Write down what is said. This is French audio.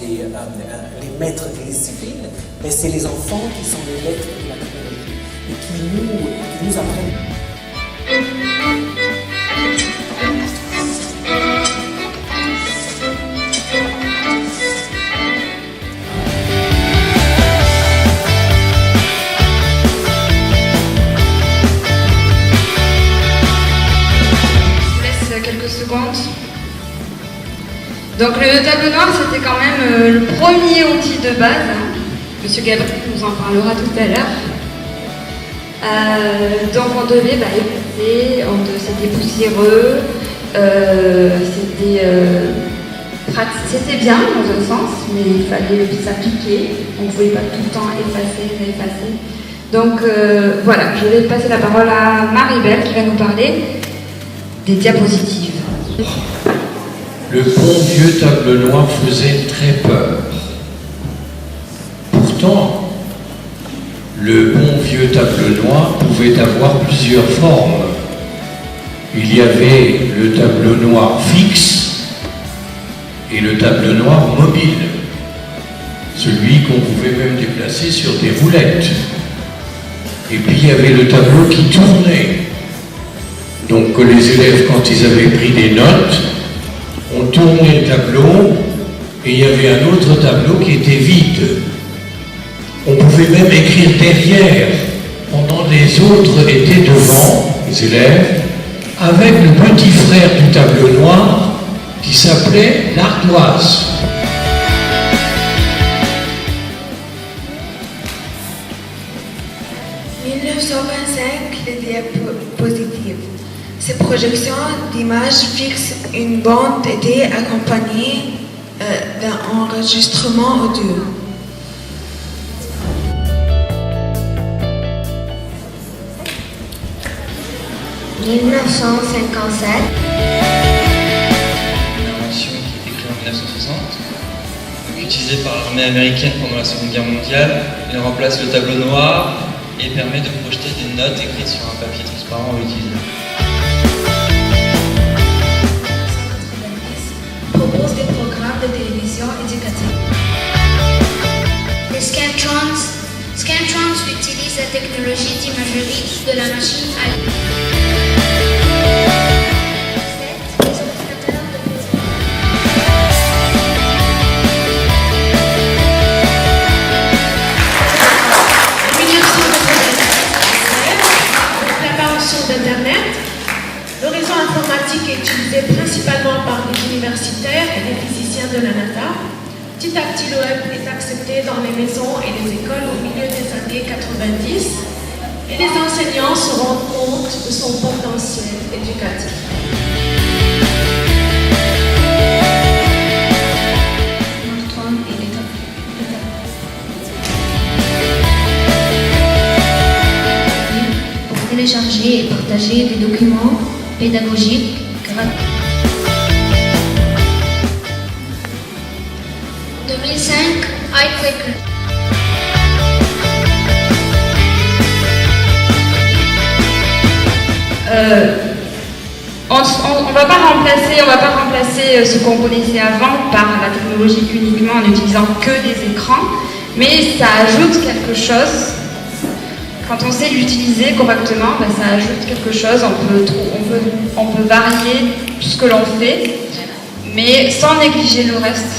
les maîtres des disciplines, mais c'est les enfants qui sont les maîtres de la technologie et qui nous apprennent. Quelques secondes. Donc le tableau noir, c'était quand même le premier outil de base. Monsieur Gabriel nous en parlera tout à l'heure. Donc on devait effacer, c'était poussiéreux, c'était bien dans un sens, mais il fallait ça piquer, on ne pouvait pas tout le temps effacer. Donc voilà, je vais passer la parole à Marie-Belle qui va nous parler des diapositives. Le bon vieux tableau noir faisait très peur. Pourtant, le bon vieux tableau noir pouvait avoir plusieurs formes. Il y avait le tableau noir fixe et le tableau noir mobile, celui qu'on pouvait même déplacer sur des roulettes. Et puis il y avait le tableau qui tournait. Donc que les élèves, quand ils avaient pris des notes, on tournait le tableau et il y avait un autre tableau qui était vide. On pouvait même écrire derrière, pendant les autres étaient devant, les élèves, avec le petit frère du tableau noir qui s'appelait l'ardoise. En 1925, les diapositives. Ces projections d'images fixes une bande était accompagnée d'un enregistrement audio. En 1957. Une invention qui a été créée en 1960, donc utilisée par l'armée américaine pendant la Seconde Guerre mondiale. Elle remplace le tableau noir et permet de projeter des notes écrites sur un papier transparent réutilisable. Propose des programmes de télévision éducatifs. Les Scantrons utilisent la technologie d'imagerie de la machine à d'Internet. Le réseau informatique est utilisé principalement par les universitaires et les physiciens de la NASA. Petit à petit, le web est accepté dans les maisons et les écoles au milieu des années 90 et les enseignants se rendent compte de son potentiel éducatif. télécharger et partager des documents pédagogiques gratuits. 2005, iClicker. On va pas remplacer ce qu'on connaissait avant par la technologie uniquement en n'utilisant que des écrans, mais ça ajoute quelque chose. Quand on sait l'utiliser correctement, ça ajoute quelque chose, on peut varier tout ce que l'on fait, mais sans négliger le reste.